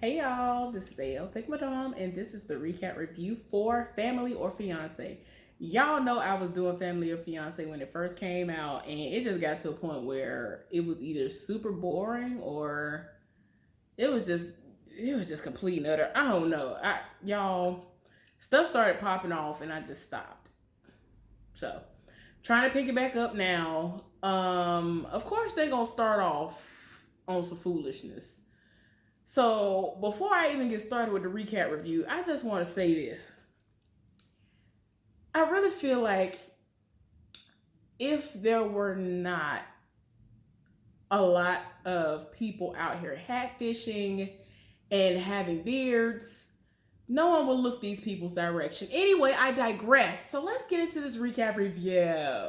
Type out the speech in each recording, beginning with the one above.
Hey y'all, this is AL Thick Madame, and this is the recap review for Family or Fiance. Y'all know I was doing Family or Fiance when it first came out, and it just got to a point where it was either super boring or it was just complete and utter. I don't know. Y'all stuff started popping off and I just stopped. So trying to pick it back up now. Of course they're gonna start off on some foolishness. So before I even get started with the recap review, I just want to say this. I really feel like if there were not a lot of people out here catfishing and having beards, no one will look these people's direction. Anyway, I digress. So let's get into this recap review.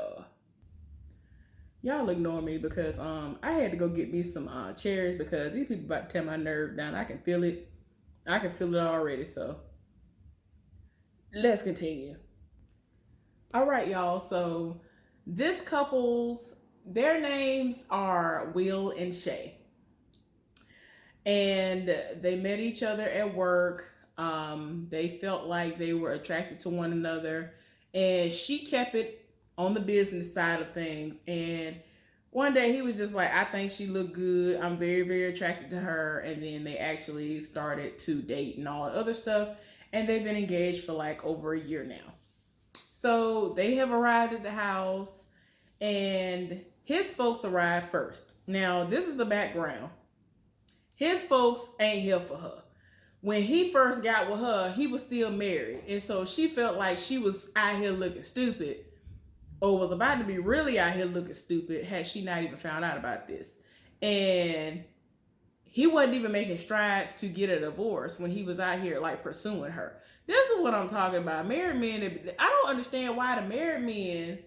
Y'all ignore me because I had to go get me some chairs because these people about to tear my nerve down. I can feel it. I can feel it already. So let's continue. All right, y'all. So this couple's their names are Will and Shay, and they met each other at work. They felt like they were attracted to one another, and she kept it on the business side of things. And one day he was just like, I think she looked good. I'm very, very attracted to her. And then they actually started to date and all the other stuff. And they've been engaged for like over a year now. So they have arrived at the house and his folks arrived first. Now, this is the background. His folks ain't here for her. When he first got with her, he was still married. And so she felt like she was out here looking stupid, or was about to be really out here looking stupid, had she not even found out about this. And he wasn't even making strides to get a divorce when he was out here like pursuing her. This is what I'm talking about. Married men, I don't understand why the married men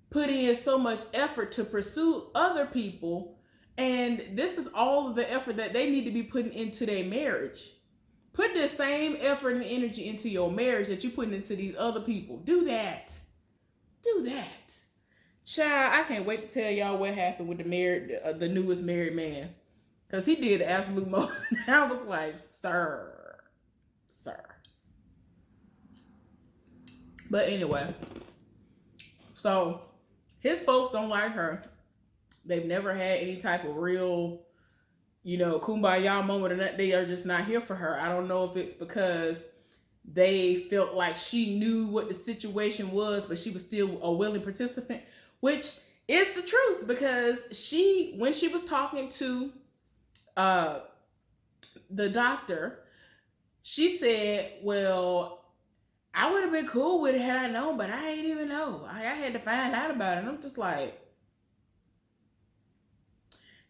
put in so much effort to pursue other people, and this is all of the effort that they need to be putting into their marriage. Put the same effort and energy into your marriage that you're putting into these other people. Do that. Do that. Child, I can't wait to tell y'all what happened with the newest married man. Because he did the absolute most. And I was like, sir. But anyway, so his folks don't like her. They've never had any type of real, kumbaya moment, or that they are just not here for her. I don't know if it's because they felt like she knew what the situation was, but she was still a willing participant, which is the truth, because when she was talking to the doctor, she said, well, I would have been cool with it had I known, but I ain't even know. I had to find out about it. And I'm just like,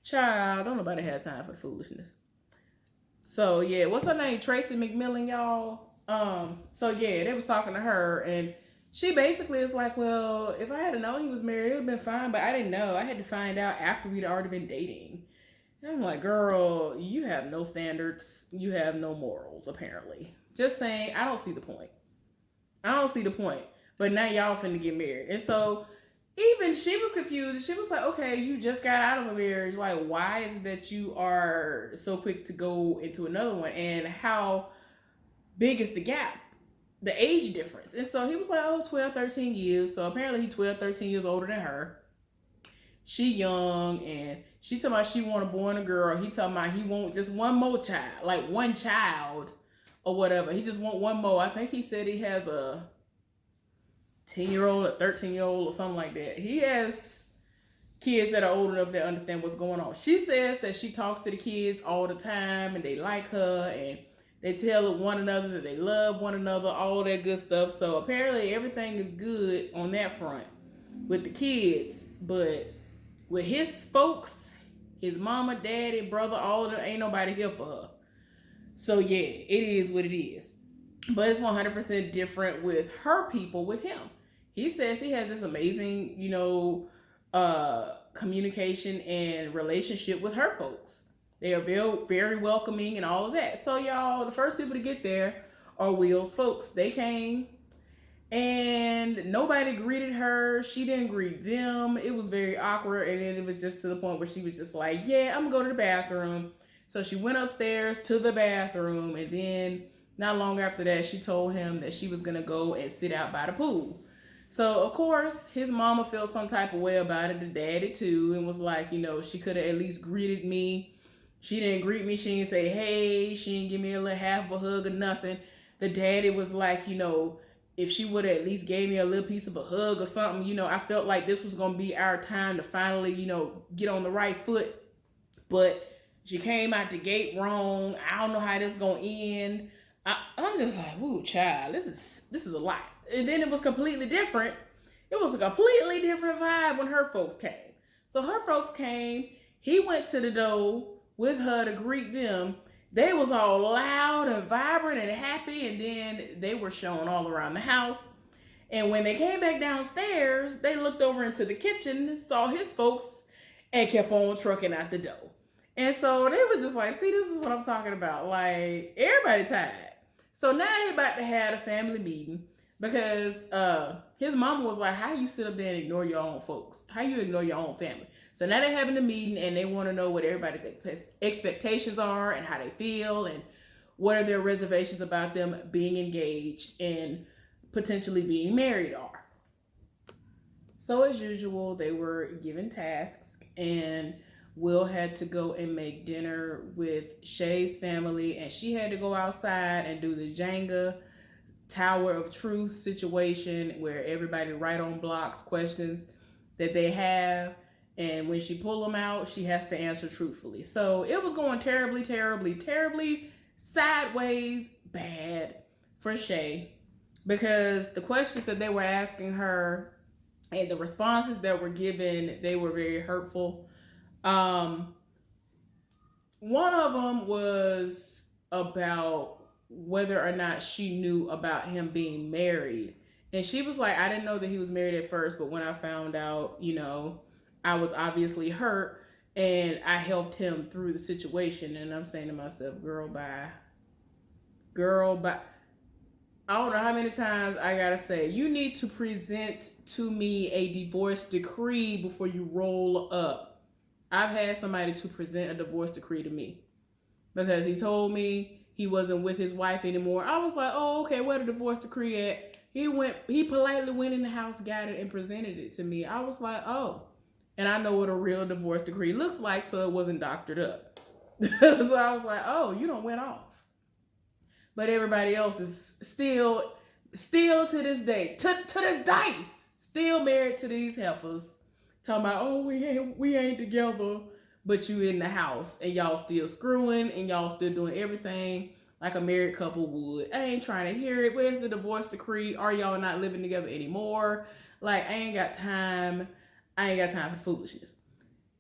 child, don't nobody have time for the foolishness. So yeah, what's her name? Tracy McMillan, y'all. So yeah, they was talking to her, and she basically is like, well, if I had known he was married, it would have been fine, but I didn't know. I had to find out after we'd already been dating. And I'm like, girl, you have no standards. You have no morals, apparently. Just saying, I don't see the point. But now y'all finna get married. And so even she was confused. She was like, okay, you just got out of a marriage. Like, why is it that you are so quick to go into another one? And how big is the gap? The age difference. And so he was like, oh, 12, 13 years. So apparently he's 12, 13 years older than her. She young, and she talking about she want a boy and a girl. He talking about he want just one more child, like one child or whatever. He just want one more. I think he said he has a 10-year-old, a 13-year-old, or something like that. He has kids that are old enough to understand what's going on. She says that she talks to the kids all the time, and they like her, and they tell one another that they love one another, all that good stuff. So apparently everything is good on that front with the kids. But with his folks, his mama, daddy, brother, all of them, ain't nobody here for her. So yeah, it is what it is. But it's 100% different with her people, with him. He says he has this amazing, communication and relationship with her folks. They are very, very welcoming and all of that. So y'all, the first people to get there are Will's folks. They came and nobody greeted her. She didn't greet them. It was very awkward. And then it was just to the point where she was just like, yeah, I'm gonna go to the bathroom. So she went upstairs to the bathroom, and then not long after that, she told him that she was gonna go and sit out by the pool. So of course, his mama felt some type of way about it, the daddy too, and was like, she could have at least greeted me. She didn't greet me. She didn't say hey. She didn't give me a little half of a hug or nothing. The daddy was like, if she would have at least gave me a little piece of a hug or something, I felt like this was gonna be our time to finally, get on the right foot. But she came out the gate wrong. I don't know how this gonna end. I'm just like, ooh, child, this is a lot. And then it was completely different. It was a completely different vibe when her folks came. So her folks came. He went to the door with her to greet them. They was all loud and vibrant and happy, and then they were shown all around the house. And when they came back downstairs, they looked over into the kitchen, saw his folks, and kept on trucking out the door. And so they was just like, see, this is what I'm talking about. Like, everybody tired. So now they about to have a family meeting because his mama was like, how you sit up there and ignore your own folks? How you ignore your own family? So now they're having a meeting and they want to know what everybody's expectations are and how they feel and what are their reservations about them being engaged and potentially being married are. So as usual, they were given tasks and Will had to go and make dinner with Shay's family, and she had to go outside and do the Jenga Tower of Truth situation where everybody write on blocks questions that they have, and when she pull them out, she has to answer truthfully. So it was going terribly, terribly, terribly sideways bad for Shay because the questions that they were asking her and the responses that were given, they were very hurtful. One of them was about whether or not she knew about him being married. And she was like, I didn't know that he was married at first, but when I found out, I was obviously hurt and I helped him through the situation. And I'm saying to myself, girl, bye. Girl, bye. I don't know how many times I gotta say, you need to present to me a divorce decree before you roll up. I've had somebody to present a divorce decree to me because he told me he wasn't with his wife anymore. I was like, oh, okay, where the divorce decree at? He politely went in the house, got it, and presented it to me. I was like, oh, and I know what a real divorce decree looks like, so it wasn't doctored up. So I was like, oh, you don't went off. But everybody else is still to this day, still married to these heifers. Talking about, oh, we ain't together, but you in the house and y'all still screwing and y'all still doing everything like a married couple would. I ain't trying to hear it. Where's the divorce decree? Are y'all not living together anymore? Like, I ain't got time for foolishness.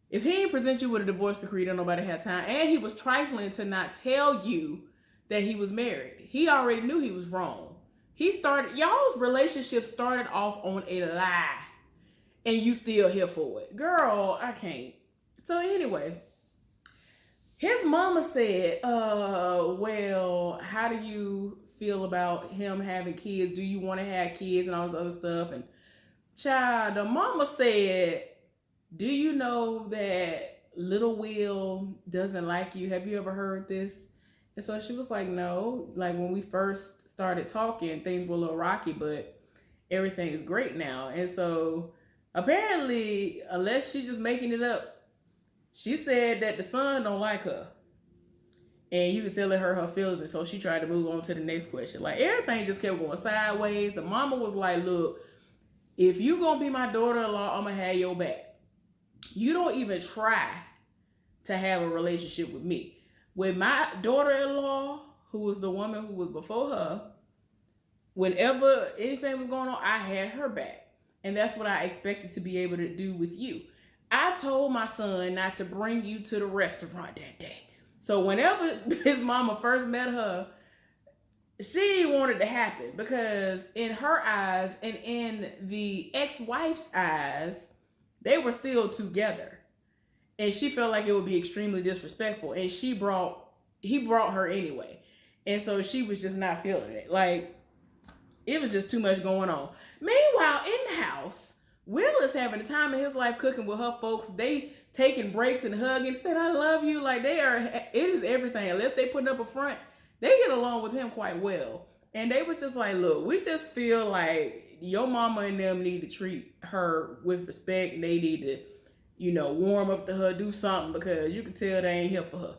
If he ain't present you with a divorce decree, don't nobody have time. And he was trifling to not tell you that he was married. He already knew he was wrong. Y'all's relationship started off on a lie. And you still here for it. Girl, I can't. So anyway, his mama said, well, how do you feel about him having kids? Do you want to have kids and all this other stuff? And child, the mama said, do you know that little Will doesn't like you? Have you ever heard this? And so she was like, no. Like when we first started talking, things were a little rocky, but everything is great now. And so apparently, unless she's just making it up, she said that the son don't like her. And you could tell it hurt her feelings. And so she tried to move on to the next question. Like everything just kept going sideways. The mama was like, look, if you gonna be my daughter-in-law, I'm gonna have your back. You don't even try to have a relationship with me. With my daughter-in-law, who was the woman who was before her, whenever anything was going on, I had her back. And that's what I expected to be able to do with you. I told my son not to bring you to the restaurant that day. So whenever his mama first met her, she wanted to happen because in her eyes and in the ex-wife's eyes, they were still together. And she felt like it would be extremely disrespectful. And he brought her anyway. And so she was just not feeling it. Like, it was just too much going on. Meanwhile, in the house, Will is having the time of his life cooking with her folks. They taking breaks and hugging, saying I love you. Like they are, it is everything. Unless they put up a front, they get along with him quite well. And they was just like, look, we just feel like your mama and them need to treat her with respect. And they need to, warm up to her, do something because you can tell they ain't here for her.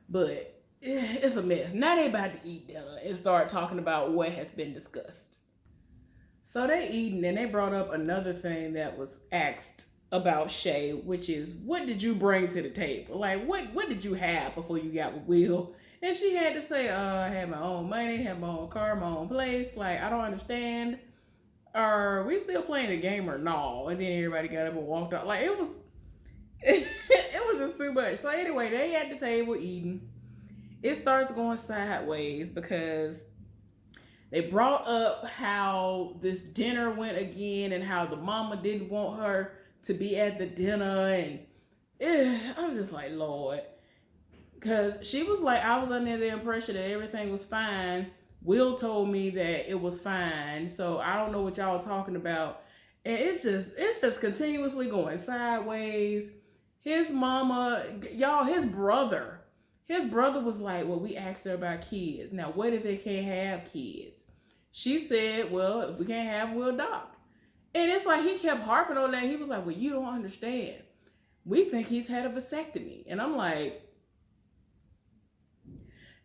But it's a mess. Now they about to eat dinner and start talking about what has been discussed. So they eating and they brought up another thing that was asked about Shay, which is what did you bring to the table? Like what did you have before you got with Will? And she had to say, I had my own money, had my own car, my own place. Like, I don't understand. Are we still playing the game or no? And then everybody got up and walked out. Like it was it was just too much. So anyway, they at the table eating. It starts going sideways because they brought up how this dinner went again and how the mama didn't want her to be at the dinner. And I'm just like, Lord. Because she was like, I was under the impression that everything was fine. Will told me that it was fine. So I don't know what y'all talking about. And it's just continuously going sideways. His mama, y'all, his brother was like, well, we asked her about kids. Now, what if they can't have kids? She said, well, if we can't have them, we'll adopt. And it's like he kept harping on that. He was like, well, you don't understand. We think he's had a vasectomy. And I'm like,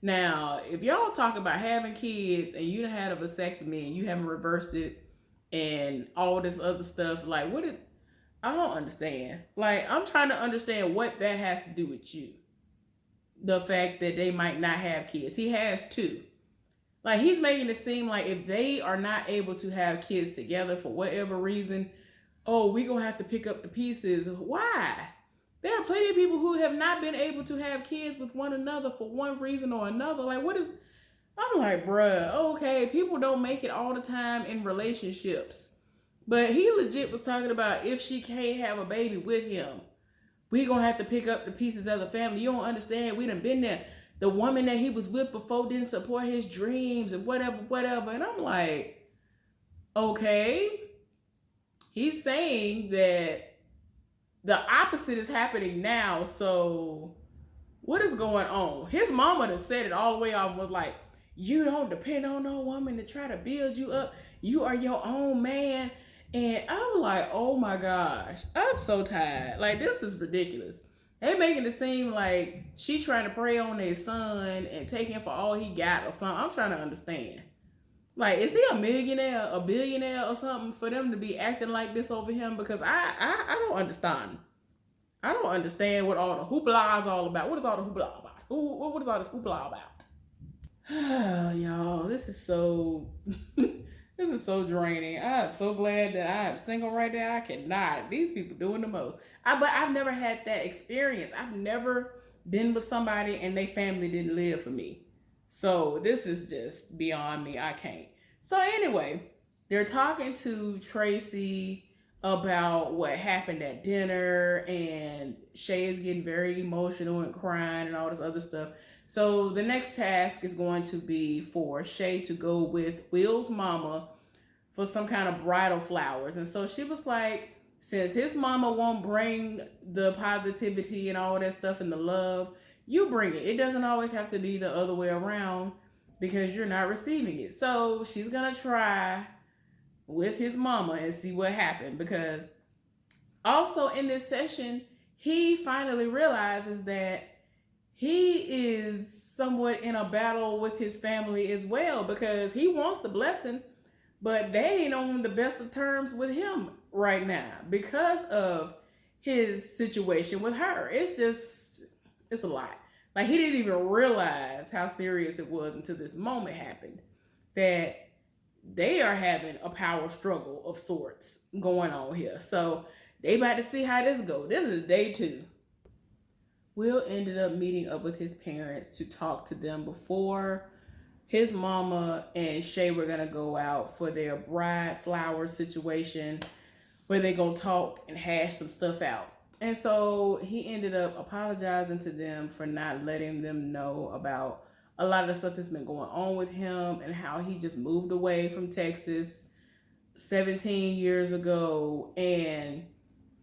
now, if y'all talk about having kids and you done had a vasectomy and you haven't reversed it and all this other stuff, like I don't understand. Like, I'm trying to understand what that has to do with you. The fact that they might not have kids. He has two. Like, he's making it seem like if they are not able to have kids together for whatever reason, oh, we gonna have to pick up the pieces. Why? There are plenty of people who have not been able to have kids with one another for one reason or another. Like, I'm like, bruh, okay, people don't make it all the time in relationships. But he legit was talking about if she can't have a baby with him, we gonna have to pick up the pieces as a family. You don't understand. We done been there. The woman that he was with before didn't support his dreams and whatever. And I'm like, okay. He's saying that the opposite is happening now. So what is going on? His mama done said it all the way off, was like, you don't depend on no woman to try to build you up. You are your own man. And I'm like, oh my gosh, I'm so tired. Like, this is ridiculous. They making it seem like she trying to prey on their son and take him for all he got or something. I'm trying to understand. Like, is he a millionaire, a billionaire or something for them to be acting like this over him? Because I don't understand. I don't understand what all the hoopla is all about. What is all the hoopla about? What is all this hoopla about? Y'all, this is so this is so draining. I'm so glad that I am single right now. I cannot. These people doing the most. But I've never had that experience. I've never been with somebody and their family didn't live for me. So this is just beyond me. I can't. So anyway, they're talking to Tracy about what happened at dinner, and Shay is getting very emotional and crying and all this other stuff. So the next task is going to be for Shay to go with Will's mama for some kind of bridal flowers. And so she was like, since his mama won't bring the positivity and all that stuff and the love, you bring it. It doesn't always have to be the other way around because you're not receiving it. So she's going to try with his mama and see what happened. Because also in this session, he finally realizes that he is somewhat in a battle with his family as well, because he wants the blessing, but they ain't on the best of terms with him right now because of his situation with her. It's a lot. Like, he didn't even realize how serious it was until this moment happened, that they are having a power struggle of sorts going on here. So they about to see how this goes. This is day 2. Will ended up meeting up with his parents to talk to them before his mama and Shay were going to go out for their bride flower situation where they going to talk and hash some stuff out. And so he ended up apologizing to them for not letting them know about a lot of the stuff that's been going on with him and how he just moved away from Texas 17 years ago and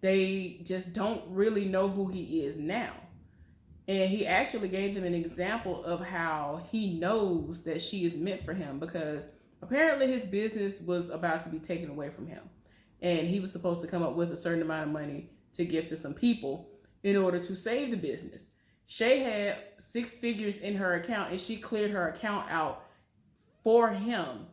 they just don't really know who he is now. And he actually gave them an example of how he knows that she is meant for him, because apparently his business was about to be taken away from him. And he was supposed to come up with a certain amount of money to give to some people in order to save the business. Shay had 6 figures in her account, and she cleared her account out for him.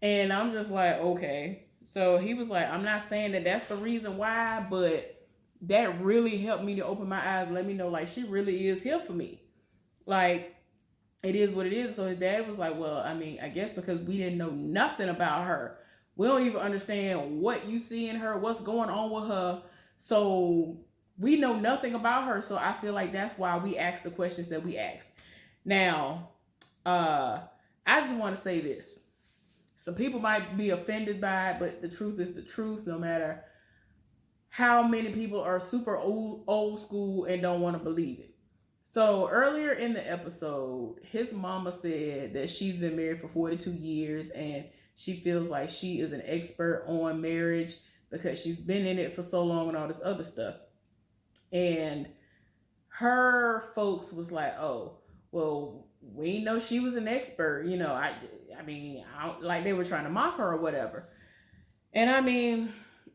And I'm just like, okay. So he was like, I'm not saying that that's the reason why, but that really helped me to open my eyes and let me know, like, she really is here for me. Like, it is what it is. So his dad was like, well, I mean, I guess because we didn't know nothing about her. We don't even understand what you see in her, what's going on with her. So we know nothing about her. So I feel like that's why we ask the questions that we ask. Now, I just want to say this. Some people might be offended by it, but the truth is the truth, no matter how many people are super old school and don't want to believe it. So earlier in the episode, his mama said that she's been married for 42 years and she feels like she is an expert on marriage because she's been in it for so long and all this other stuff. And her folks was like, oh, well, we know she was an expert. You know, I mean, like they were trying to mock her or whatever. And I mean,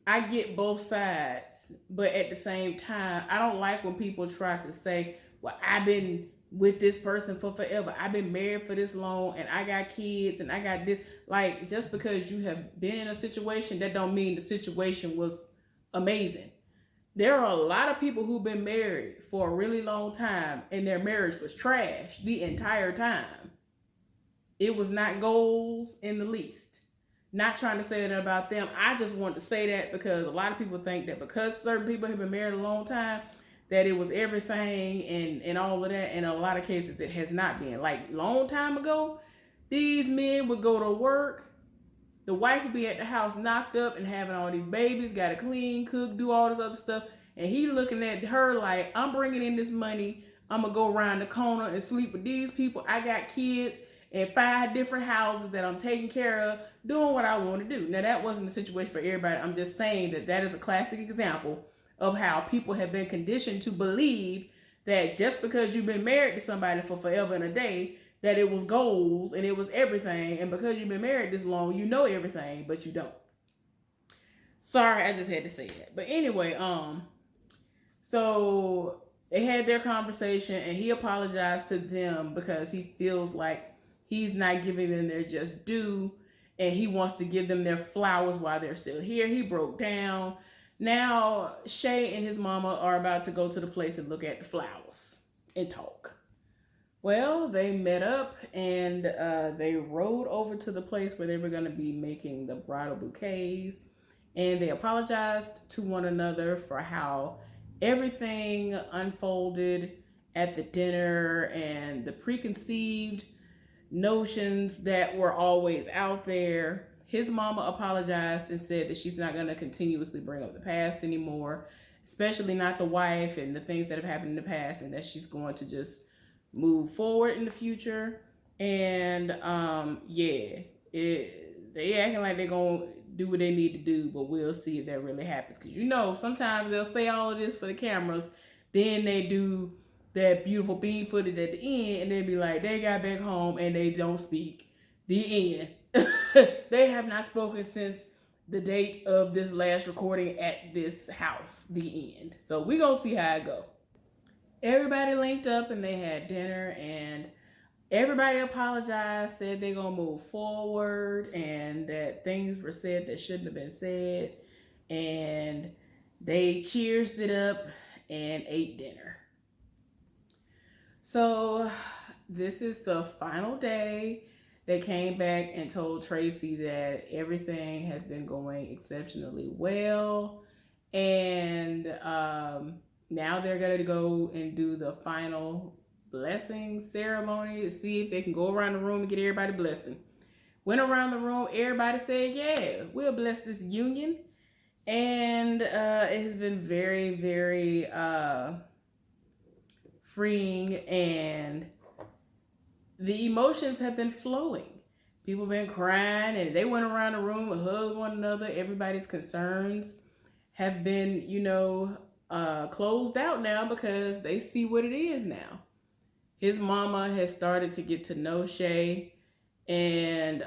I get both sides, but at the same time, I don't like when people try to say, well, I've been with this person for forever. I've been married for this long and I got kids and I got this. Like, just because you have been in a situation, that don't mean the situation was amazing. There are a lot of people who've been married for a really long time and their marriage was trash the entire time. It was not goals in the least. Not trying to say that about them. I just want to say that because a lot of people think that because certain people have been married a long time, that it was everything and all of that. And in a lot of cases, it has not been. Like, long time ago, these men would go to work. The wife would be at the house knocked up and having all these babies, got to clean, cook, do all this other stuff. And he looking at her like, I'm bringing in this money. I'm going to go around the corner and sleep with these people. I got kids in 5 different houses that I'm taking care of, doing what I want to do. Now, that wasn't the situation for everybody. I'm just saying that that is a classic example of how people have been conditioned to believe that just because you've been married to somebody for forever and a day, that it was goals and it was everything. And because you've been married this long, you know everything, but you don't. Sorry, I just had to say that. But anyway, so they had their conversation and he apologized to them because he feels like he's not giving them their just due and he wants to give them their flowers while they're still here. He broke down. Now, Shay and his mama are about to go to the place and look at the flowers and talk. Well, they met up and they rode over to the place where they were going to be making the bridal bouquets. And they apologized to one another for how everything unfolded at the dinner and the preconceived notions that were always out there. His mama apologized and said that she's not going to continuously bring up the past anymore, especially not the wife and the things that have happened in the past, and that she's going to just move forward in the future. And they acting like they're going to do what they need to do, but we'll see if that really happens. Because, you know, sometimes they'll say all of this for the cameras, then they do that beautiful beam footage at the end, and they'll be like, they got back home and they don't speak. The end. They have not spoken since the date of this last recording at this house. The end. So we're going to see how it go. Everybody linked up and they had dinner, and everybody apologized, said they're going to move forward, and that things were said that shouldn't have been said. And they cheersed it up and ate dinner. So this is the final day. They came back and told Tracy that everything has been going exceptionally well. And now they're going to go and do the final blessing ceremony to see if they can go around the room and get everybody blessing. Went around the room, everybody said, yeah, we'll bless this union. And it has been very, very freeing, and the emotions have been flowing. People have been crying, and they went around the room and hugged one another, everybody's concerns. have been, closed out now because they see what it is now. His mama has started to get to know Shay, and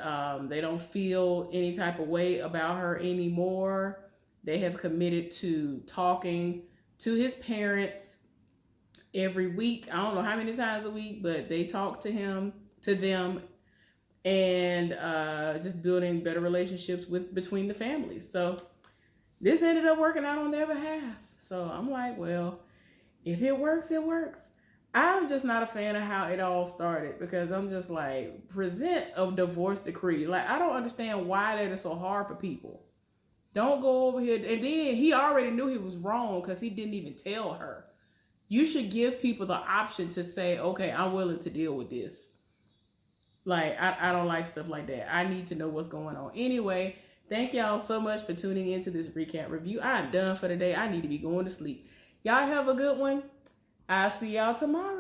they don't feel any type of way about her anymore. They have committed to talking to his parents every week. I don't know how many times a week, but they talk to them, and just building better relationships with between the families. So this ended up working out on their behalf. So I'm like, well, if it works, it works. I'm just not a fan of how it all started, because I'm just like, present a divorce decree. Like, I don't understand why that is so hard for people. Don't go over here. And then he already knew he was wrong because he didn't even tell her. You should give people the option to say, okay, I'm willing to deal with this. Like, I don't like stuff like that. I need to know what's going on. Anyway, thank y'all so much for tuning into this recap review. I'm done for today. I need to be going to sleep. Y'all have a good one. I'll see y'all tomorrow.